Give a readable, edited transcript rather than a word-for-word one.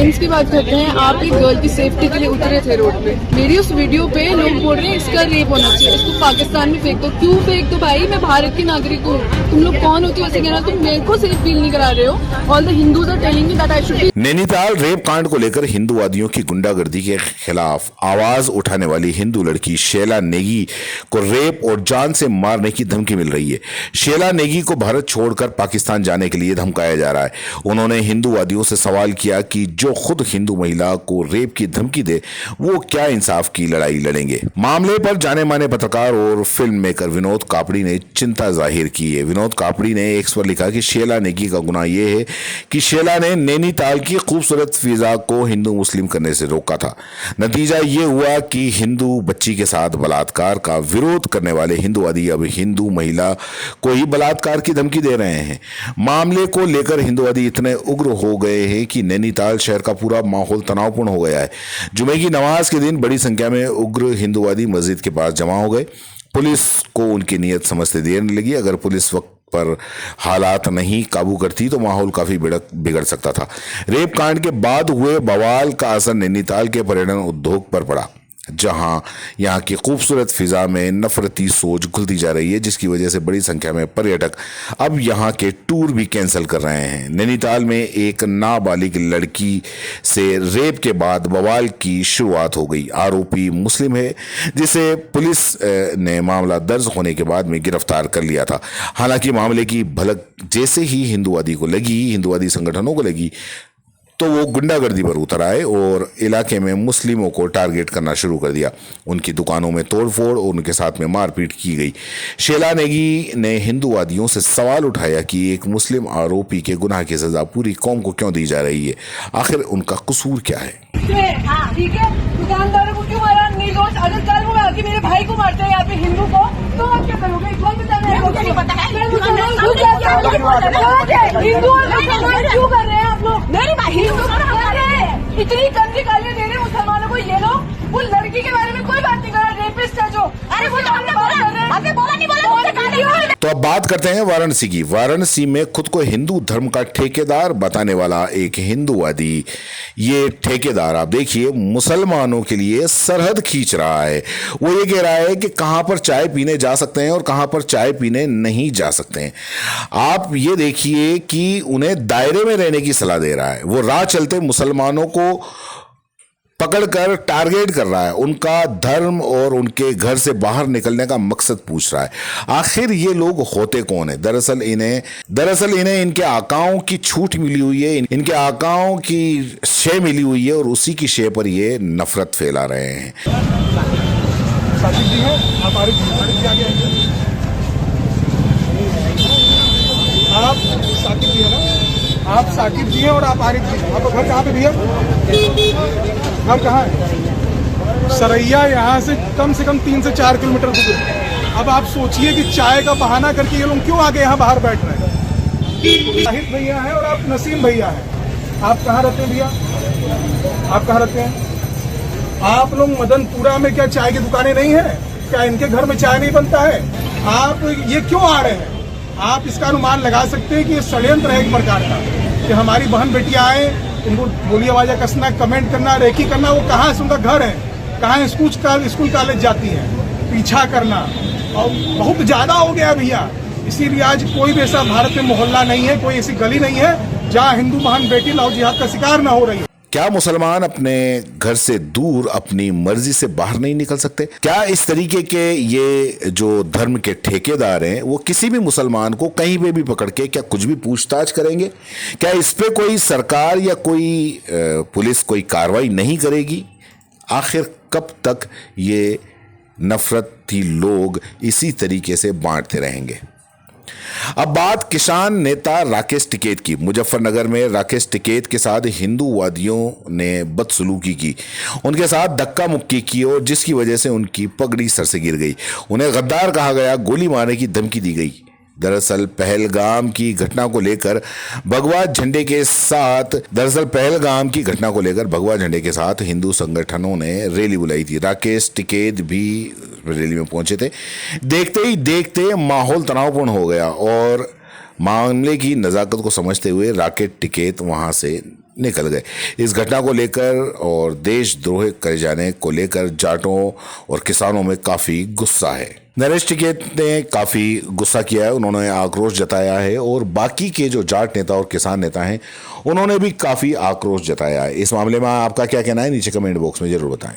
Parents की बात करते हैं, आप एक गर्ल की सेफ्टी के लिए उतरे थे रोड पे। मेरी उस वीडियो पे लोग बोल रहे हैं इसका रेप होना चाहिए, इसको पाकिस्तान में फेंक दो। क्यों फेंक दो भाई, मैं भारत की नागरिक हूँ। तुम लोग कौन होती हो ऐसे कहना, तुम मेरे को सेफ फील नहीं करा रहे हो। All the Hindus are telling me that I should be. Nainital rape कांड को लेकर हिंदूवादियों की गुंडागर्दी के खिलाफ आवाज उठाने वाली हिंदू लड़की शैला नेगी को रेप और जान से मारने की धमकी मिल रही है। शैला नेगी को भारत छोड़कर पाकिस्तान जाने के लिए धमकाया जा रहा है। उन्होंने हिंदूवादियों से सवाल किया कि जो खुद हिंदू महिला को रेप की धमकी दे वो क्या इंसाफ की लड़ाई लड़ेंगे। मामले पर जाने माने पत्रकार और फिल्म मेकर विनोद कापड़ी ने चिंता जाहिर की है। विनोद कापड़ी ने एक्स पर लिखा कि शैला नेगी का गुनाह यह है कि शैला ने नैनीताल की खूबसूरत फिजा को हिंदू मुस्लिम करने से रोका था। नतीजा ये हुआ कि हिंदू बच्ची के साथ बलात्कार का विरोध करने वाले हिंदूवादी अब हिंदू महिला को ही बलात्कार की धमकी दे रहे हैं। मामले को लेकर हिंदूवादी इतने उग्र हो गए हैं कि नैनीताल शहर का पूरा माहौल तनावपूर्ण हो गया है। जुमे की नमाज के दिन बड़ी संख्या में उग्र हिंदूवादी मस्जिद के पास जमा हो गए। पुलिस को उनकी नीयत समझते देर नहीं लगी। अगर पुलिस वक्त पर हालात नहीं काबू करती तो माहौल काफी बिगड़ सकता था। रेप कांड के बाद हुए बवाल का असर नैनीताल के पर्यटन उद्योग पर पड़ा, जहां यहां की खूबसूरत फिजा में नफरती सोच घुलती जा रही है, जिसकी वजह से बड़ी संख्या में पर्यटक अब यहां के टूर भी कैंसिल कर रहे हैं। नैनीताल में एक नाबालिग लड़की से रेप के बाद बवाल की शुरुआत हो गई। आरोपी मुस्लिम है, जिसे पुलिस ने मामला दर्ज होने के बाद में गिरफ्तार कर लिया था। हालांकि मामले की भनक जैसे ही हिंदूवादी संगठनों को लगी तो वो गुंडागर्दी पर उतर आए और इलाके में मुस्लिमों को टारगेट करना शुरू कर दिया। उनकी दुकानों में तोड़फोड़ और उनके साथ में मारपीट की गई। शैला नेगी ने हिंदूवादियों से सवाल उठाया कि एक मुस्लिम आरोपी के गुनाह की सजा पूरी कौम को क्यों दी जा रही है, आखिर उनका कसूर क्या है। ठीक है, दुकानदारों को क्यों मारा निर्दोष? अगर कल वो आके मेरे भाई को मारते हैं यहाँ पे हिंदू को, तो आप क्या करोगे? क्यों कर रहे हैं आप लोग? इतनी गंदी गालियां दे रहे हैं मुसलमानों को ये लोग। वो लड़की के बारे में कोई बात नहीं कर रहा, रेपिस्ट है जो। अरे वो तो हमने बोला नहीं बोला। तो अब बात करते हैं वाराणसी की। वाराणसी में खुद को हिंदू धर्म का ठेकेदार बताने वाला एक हिंदूवादी, ये ठेकेदार आप देखिए मुसलमानों के लिए सरहद खींच रहा है। वो ये कह रहा है कि कहां पर चाय पीने जा सकते हैं और कहां पर चाय पीने नहीं जा सकते हैं। आप ये देखिए कि उन्हें दायरे में रहने की सलाह दे रहा है। वो राह चलते मुसलमानों को पकड़कर टारगेट कर रहा है, उनका धर्म और उनके घर से बाहर निकलने का मकसद पूछ रहा है। आखिर ये लोग होते कौन है? दरअसल इन्हें इनके आकाओं की छूट मिली हुई है, इनके आकाओं की शय मिली हुई है और उसी की शय पर ये नफरत फैला रहे हैं। साकिब जी हैं, आप आरिफ जी आगे आइए। आप साकिब जी हैं ना? आप साकिब जी हैं और आप आरिफ जी हैं। आपका घर कहाँ पे भैया? घर कहाँ है? सरैया यहाँ से कम 3 से 4 किलोमीटर दूर है। अब आप सोचिए कि चाय का बहाना करके ये लोग क्यों आके यहाँ बाहर बैठ रहे हैं। शाहिद भैया हैं और आप नसीम भैया हैं। आप कहाँ रहते हैं भैया? आप कहाँ रहते हैं? आप लोग मदनपुरा में क्या चाय की दुकानें नहीं है? क्या इनके घर में चाय नहीं बनता है? आप ये क्यों आ रहे हैं? आप इसका अनुमान लगा सकते हैं कि ये षड्यंत्र है एक प्रकार का, कि हमारी बहन बेटियां आए, इनको बोली आवाजा कसना, कमेंट करना, रेकी करना। वो कहाँ से उनका घर है, कहाँ स्कूल कॉलेज जाती है, पीछा करना और बहुत ज्यादा हो गया भैया। इसीलिए आज कोई भी ऐसा भारत में मोहल्ला नहीं है, कोई ऐसी गली नहीं है जहाँ हिंदू बहन बेटी लव जिहाद का शिकार न हो रही है। क्या मुसलमान अपने घर से दूर अपनी मर्जी से बाहर नहीं निकल सकते? क्या इस तरीके के ये जो धर्म के ठेकेदार हैं वो किसी भी मुसलमान को कहीं पे भी पकड़ के क्या कुछ भी पूछताछ करेंगे? क्या इस पे कोई सरकार या कोई पुलिस कोई कार्रवाई नहीं करेगी? आखिर कब तक ये नफरती लोग इसी तरीके से बांटते रहेंगे? अब बात किसान नेता राकेश टिकैत की। मुजफ्फरनगर में राकेश टिकैत के साथ हिंदूवादियों ने बदसलूकी की, उनके साथ धक्का मुक्की की और जिसकी वजह से उनकी पगड़ी सर से गिर गई। उन्हें गद्दार कहा गया, गोली मारने की धमकी दी गई। दरअसल पहलगाम की घटना को लेकर भगवा झंडे के साथ हिंदू संगठनों ने रैली बुलाई थी। राकेश टिकैत भी रैली में पहुंचे थे। देखते ही देखते माहौल तनावपूर्ण हो गया और मामले की नज़ाकत को समझते हुए राकेट टिकैत वहां से निकल गए। इस घटना को लेकर और देशद्रोह करे जाने को लेकर जाटों और किसानों में काफ़ी गुस्सा है। नरेश टिकैत ने काफ़ी गुस्सा किया है, उन्होंने आक्रोश जताया है और बाकी के जो जाट नेता और किसान नेता हैं उन्होंने भी काफ़ी आक्रोश जताया है। इस मामले में आपका क्या कहना है नीचे कमेंट बॉक्स में ज़रूर बताएं।